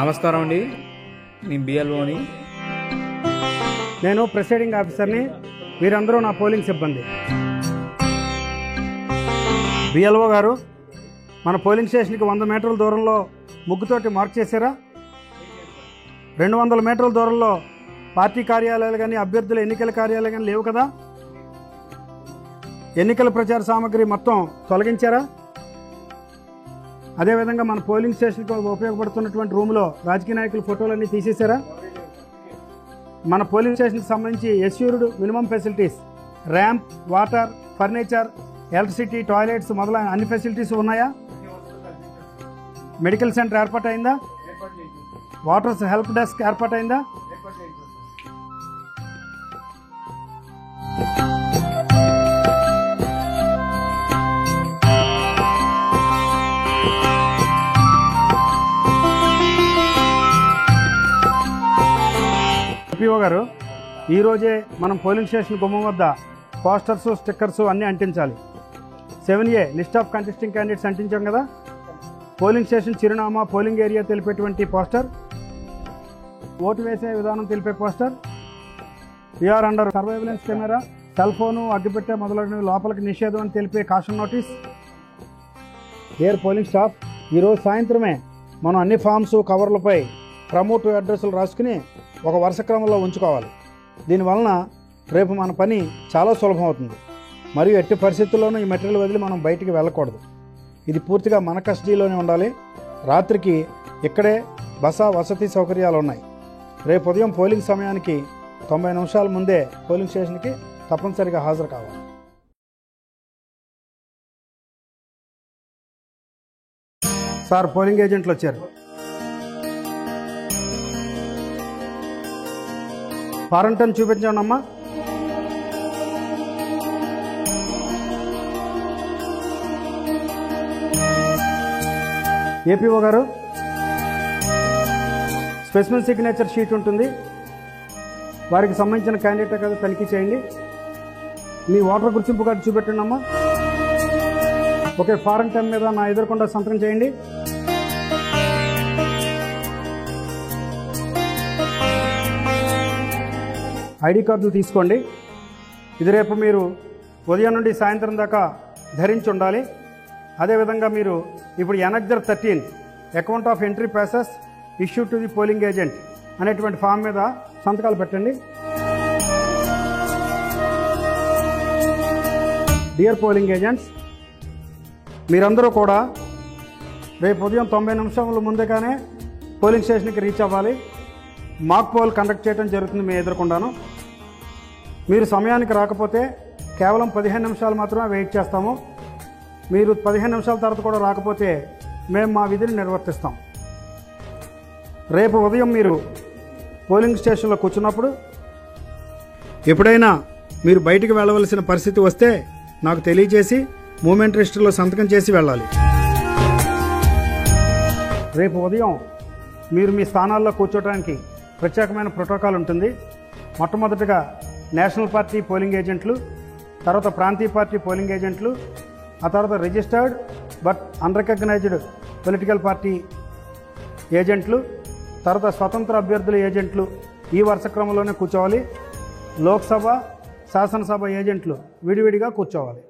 నమస్కారం అండి. నేను బిఎల్ఓని. నేను ప్రిసైడింగ్ ఆఫీసర్ని. మీరందరూ నా పోలింగ్ సిబ్బంది. బిఎల్ఓ గారు, మన పోలింగ్ స్టేషన్కి 100 మీటర్ల దూరంలో ముగ్గుతోటి మార్క్ చేశారా? 200 మీటర్ల దూరంలో పార్టీ కార్యాలయాలు కానీ అభ్యర్థుల ఎన్నికల కార్యాలయాలు కానీ లేవు కదా? ఎన్నికల ప్రచార సామగ్రి మొత్తం తొలగించారా? అదేవిధంగా మన పోలింగ్ స్టేషన్కి ఉపయోగపడుతున్నటువంటి రూమ్లో రాజకీయ నాయకుల ఫోటోలన్నీ తీసేశారా? మన పోలింగ్ స్టేషన్కి సంబంధించి assured minimum facilities, ramp, water, furniture, electricity, toilets మొదలైన అన్ని ఫెసిలిటీస్ ఉన్నాయా? మెడికల్ సెంటర్ ఏర్పాటైందా? వాటర్ హెల్ప్ డెస్క్ ఏర్పాటైందా? పిఓ గారు, ఈరోజే మనం పోలింగ్ స్టేషన్ గుమ్మం వద్ద పోస్టర్స్, స్టిక్కర్స్ అన్నీ అంటించాలి. 7A list of contesting candidates అంటించాం కదా. పోలింగ్ స్టేషన్ చిరునామా, పోలింగ్ ఏరియా తెలిపేటువంటి పోస్టర్, ఓటు వేసే విధానం తెలిపే poster, we are under surveillance camera, cell phone, అగ్గిపెట్టె మొదలైనవి లోపలికి నిషేధం అని తెలిపే caution notice. Dear polling staff, ఈరోజు సాయంత్రమే మనం అన్ని ఫామ్స్, కవర్లపై ప్రమోట్ అడ్రస్లు రాసుకుని ఒక వరుస క్రమంలో ఉంచుకోవాలి. దీనివలన రేపు మన పని చాలా సులభం అవుతుంది. మరియు ఎట్టి పరిస్థితుల్లోనూ ఈ మెటీరియల్ వదిలి మనం బయటికి వెళ్ళకూడదు. ఇది పూర్తిగా మన కస్టడీలోనే ఉండాలి. రాత్రికి ఇక్కడే వసతి సౌకర్యాలు ఉన్నాయి. రేపు ఉదయం పోలింగ్ సమయానికి 90 నిమిషాల ముందే పోలింగ్ స్టేషన్కి తప్పనిసరిగా హాజరు కావాలి. సార్, పోలింగ్ ఏజెంట్లు వచ్చారు. ఫారంటన్ చూపించండి అమ్మా. ఏపీఓ గారు, స్పెసిమెన్ సిగ్నేచర్ షీట్ ఉంటుంది, వారికి సంబంధించిన క్యాండిడేట్ కదా తనిఖీ చేయండి. మీ ఓటర్ గుర్తింపు కార్డు చూపెట్టండి అమ్మా. ఓకే, ఫారంటన్ మీద నా ఎదురకుండా సంతకం చేయండి. ఐడి కార్డులు తీసుకోండి. ఇది రేపు మీరు ఉదయం నుండి సాయంత్రం దాకా ధరించి ఉండాలి. అదేవిధంగా మీరు ఇప్పుడు annexure 13 account of entry process issue to the polling agent అనేటువంటి ఫామ్ మీద సంతకాలు పెట్టండి. డియర్ పోలింగ్ ఏజెంట్స్, మీరందరూ కూడా రేపు ఉదయం 90 నిమిషాల ముందుగానే పోలింగ్ స్టేషన్కి రీచ్ అవ్వాలి. మాక్ పోల్ కండక్ట్ చేయడం జరుగుతుంది మీ ఎదుర్కొండాను. మీరు సమయానికి రాకపోతే కేవలం 15 నిమిషాలు మాత్రమే వెయిట్ చేస్తాము. మీరు 15 నిమిషాల తర్వాత కూడా రాకపోతే మేము మా విధిని నిర్వర్తిస్తాం. రేపు ఉదయం మీరు పోలింగ్ స్టేషన్లో కూర్చున్నప్పుడు ఎప్పుడైనా మీరు బయటికి వెళ్ళవలసిన పరిస్థితి వస్తే నాకు తెలియజేసి మూమెంట్ రిజిస్టర్లో సంతకం చేసి వెళ్ళాలి. రేపు ఉదయం మీరు మీ స్థానాల్లో కూర్చోవడానికి ప్రత్యేకమైన ప్రోటోకాల్ ఉంటుంది. మొట్టమొదటిగా నేషనల్ పార్టీ పోలింగ్ ఏజెంట్లు, తర్వాత ప్రాంతీయ పార్టీ పోలింగ్ ఏజెంట్లు, ఆ తర్వాత registered but unrecognised political party ఏజెంట్లు, తర్వాత స్వతంత్ర అభ్యర్థుల ఏజెంట్లు ఈ వరుస క్రమంలోనే కూర్చోవాలి. లోక్సభ, శాసనసభ ఏజెంట్లు విడివిడిగా కూర్చోవాలి.